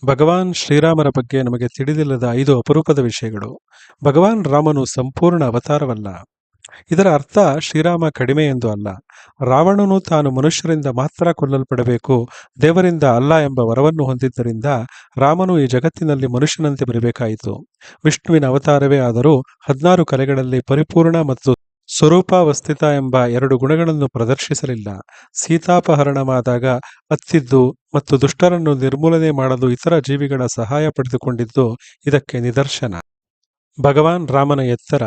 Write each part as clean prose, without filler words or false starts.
ಭಗವಾನ್ ಶ್ರೀರಾಮನ ಬಗ್ಗೆ ನಮಗೆ ತಿಳಿದಿಲ್ಲದ 5 ಅಪರೂಪದ ವಿಷಯಗಳು. ಭಗವಾನ್ ರಾಮನು ಸಂಪೂರ್ಣ ಅವತಾರವಲ್ಲ. ಇದರ ಅರ್ಥ ಶ್ರೀರಾಮ ಕಡಿಮೆ ಎಂದು ಅಲ್ಲ. ರಾವಣನು ತಾನು ಮನುಷ್ಯರಿಂದ ಮಾತ್ರ ಕೊಲ್ಲಲ್ಪಡಬೇಕು, ದೇವರಿಂದ ಅಲ್ಲ ಎಂಬ ವರವನ್ನು ಹೊಂದಿದ್ದರಿಂದ ರಾಮನು ಈ ಜಗತ್ತಿನಲ್ಲಿ ಮನುಷ್ಯನಂತೆ ಬರಬೇಕಾಯಿತು. ವಿಷ್ಣುವಿನ ಅವತಾರವೇ ಆದರೂ 16 ಕಲೆಗಳಲ್ಲಿ ಪರಿಪೂರ್ಣ ಮತ್ತು ಸ್ವರೂಪಾವಸ್ಥಿತ ಎಂಬ 2 ಗುಣಗಳನ್ನು ಪ್ರದರ್ಶಿಸಲಿಲ್ಲ. ಸೀತಾಪಹರಣವಾದಾಗ ಅತ್ತಿದ್ದು ಮತ್ತು ದುಷ್ಟರನ್ನು ನಿರ್ಮೂಲನೆ ಮಾಡಲು ಇತರ ಜೀವಿಗಳ ಸಹಾಯ ಪಡೆದುಕೊಂಡಿದ್ದು ಇದಕ್ಕೆ ನಿದರ್ಶನ. ಭಗವಾನ್ ರಾಮನ ಎತ್ತರ.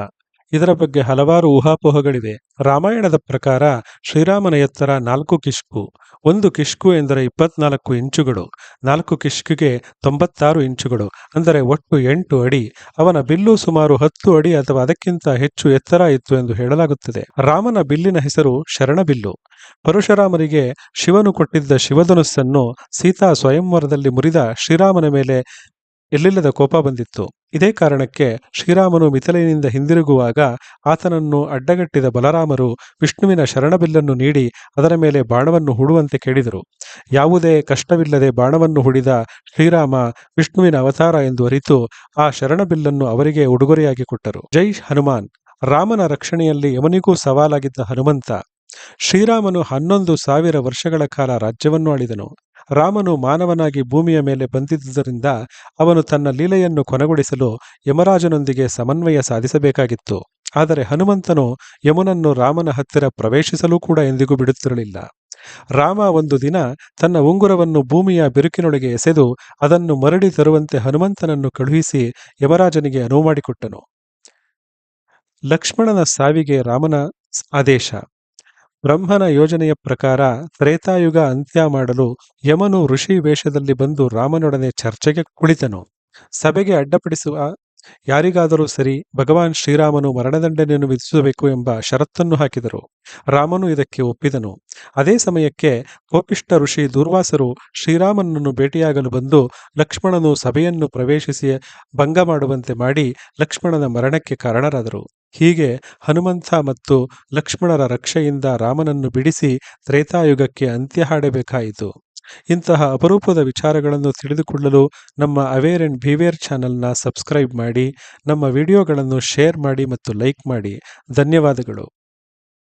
ಇದರ ಬಗ್ಗೆ ಹಲವಾರು ಊಹಾಪೋಹಗಳಿವೆ. ರಾಮಾಯಣದ ಪ್ರಕಾರ ಶ್ರೀರಾಮನ ಎತ್ತರ 4 ಕಿಷ್ಕು. 1 ಕಿಷ್ಕು ಎಂದರೆ 24 ಇಂಚುಗಳು. 4 ಕಿಷ್ಕಿಗೆ 96 ಇಂಚುಗಳು, ಅಂದರೆ ಒಟ್ಟು 8 ಅಡಿ. ಅವನ ಬಿಲ್ಲು ಸುಮಾರು 10 ಅಡಿ ಅಥವಾ ಅದಕ್ಕಿಂತ ಹೆಚ್ಚು ಎತ್ತರ ಇತ್ತು ಎಂದು ಹೇಳಲಾಗುತ್ತದೆ. ರಾಮನ ಬಿಲ್ಲಿನ ಹೆಸರು ಶರಣಬಿಲ್ಲು. ಪರಶುರಾಮರಿಗೆ ಶಿವನು ಕೊಟ್ಟಿದ್ದ ಶಿವಧನುಸ್ಸನ್ನು ಸೀತಾ ಸ್ವಯಂವರದಲ್ಲಿ ಮುರಿದ ಶ್ರೀರಾಮನ ಮೇಲೆ ಎಲ್ಲಿಲ್ಲದ ಕೋಪ ಬಂದಿತ್ತು. ಇದೇ ಕಾರಣಕ್ಕೆ ಶ್ರೀರಾಮನು ಮಿಥಿಲೆಯಿಂದ ಹಿಂದಿರುಗುವಾಗ ಆತನನ್ನು ಅಡ್ಡಗಟ್ಟಿದ ಬಲರಾಮರು ವಿಷ್ಣುವಿನ ಶರಣಬಿಲ್ಲನ್ನು ನೀಡಿ ಅದರ ಮೇಲೆ ಬಾಣವನ್ನು ಹೂಡುವಂತೆ ಕೇಳಿದರು. ಯಾವುದೇ ಕಷ್ಟವಿಲ್ಲದೆ ಬಾಣವನ್ನು ಹೂಡಿದ ಶ್ರೀರಾಮ ವಿಷ್ಣುವಿನ ಅವತಾರ ಎಂದು ಅರಿತು ಆ ಶರಣಬಿಲ್ಲನ್ನು ಅವರಿಗೆ ಉಡುಗೊರೆಯಾಗಿ ಕೊಟ್ಟರು. ಜೈ ಹನುಮಾನ್. ರಾಮನ ರಕ್ಷಣೆಯಲ್ಲಿ ಯಮನಿಗೂ ಸವಾಲಾಗಿದ್ದ ಹನುಮಂತ. ಶ್ರೀರಾಮನು 11,000 ವರ್ಷಗಳ ಕಾಲ ರಾಜ್ಯವನ್ನು ಆಳಿದನು. ರಾಮನು ಮಾನವನಾಗಿ ಭೂಮಿಯ ಮೇಲೆ ಬಂದಿದ್ದುದರಿಂದ ಅವನು ತನ್ನ ಲೀಲೆಯನ್ನು ಕೊನೆಗೊಳಿಸಲು ಯಮರಾಜನೊಂದಿಗೆ ಸಮನ್ವಯ ಸಾಧಿಸಬೇಕಾಗಿತ್ತು. ಆದರೆ ಹನುಮಂತನು ಯಮನನ್ನು ರಾಮನ ಹತ್ತಿರ ಪ್ರವೇಶಿಸಲು ಕೂಡ ಎಂದಿಗೂ ಬಿಡುತ್ತಿರಲಿಲ್ಲ. ರಾಮ ಒಂದು ದಿನ ತನ್ನ ಉಂಗುರವನ್ನು ಭೂಮಿಯ ಬಿರುಕಿನೊಳಗೆ ಎಸೆದು ಅದನ್ನು ಮರಳಿ ತರುವಂತೆ ಹನುಮಂತನನ್ನು ಕಳುಹಿಸಿ ಯಮರಾಜನಿಗೆ ಅನುವು ಮಾಡಿಕೊಟ್ಟನು. ಲಕ್ಷ್ಮಣನ ಸಾವಿಗೆ ರಾಮನ ಆದೇಶ. ಬ್ರಹ್ಮನ ಯೋಜನೆಯ ಪ್ರಕಾರ ತ್ರೇತಾಯುಗ ಅಂತ್ಯ ಮಾಡಲು ಯಮನು ಋಷಿ ವೇಷದಲ್ಲಿ ಬಂದು ರಾಮನೊಡನೆ ಚರ್ಚೆಗೆ ಕುಳಿತನು. ಸಭೆಗೆ ಅಡ್ಡಪಡಿಸುವ ಯಾರಿಗಾದರೂ ಸರಿ ಭಗವಾನ್ ಶ್ರೀರಾಮನು ಮರಣದಂಡನೆಯನ್ನು ವಿಧಿಸಬೇಕು ಎಂಬ ಷರತ್ತನ್ನು ಹಾಕಿದರು. ರಾಮನು ಇದಕ್ಕೆ ಒಪ್ಪಿದನು. ಅದೇ ಸಮಯಕ್ಕೆ ಕೋಪಿಷ್ಠ ಋಷಿ ದೂರ್ವಾಸರು ಶ್ರೀರಾಮನನ್ನು ಭೇಟಿಯಾಗಲು ಬಂದು ಲಕ್ಷ್ಮಣನು ಸಭೆಯನ್ನು ಪ್ರವೇಶಿಸಿ ಭಂಗ ಮಾಡುವಂತೆ ಮಾಡಿ ಲಕ್ಷ್ಮಣನ ಮರಣಕ್ಕೆ ಕಾರಣರಾದರು. ಹೀಗೆ ಹನುಮಂತ ಮತ್ತು ಲಕ್ಷ್ಮಣರ ರಕ್ಷೆಯಿಂದ ರಾಮನನ್ನು ಬಿಡಿಸಿ ತ್ರೇತಾಯುಗಕ್ಕೆ ಅಂತ್ಯ ಹಾಡಬೇಕಾಯಿತು. ಇಂತಹ ಅಪರೂಪದ ವಿಚಾರಗಳನ್ನು ತಿಳಿದುಕೊಳ್ಳಲು ನಮ್ಮ ಅವೇರ್ ಅಂಡ್ ಬಿವೇರ್ ಚಾನೆಲ್ನ ಸಬ್ಸ್ಕ್ರೈಬ್ ಮಾಡಿ, ನಮ್ಮ ವಿಡಿಯೋಗಳನ್ನು ಶೇರ್ ಮಾಡಿ ಮತ್ತು ಲೈಕ್ ಮಾಡಿ. ಧನ್ಯವಾದಗಳು.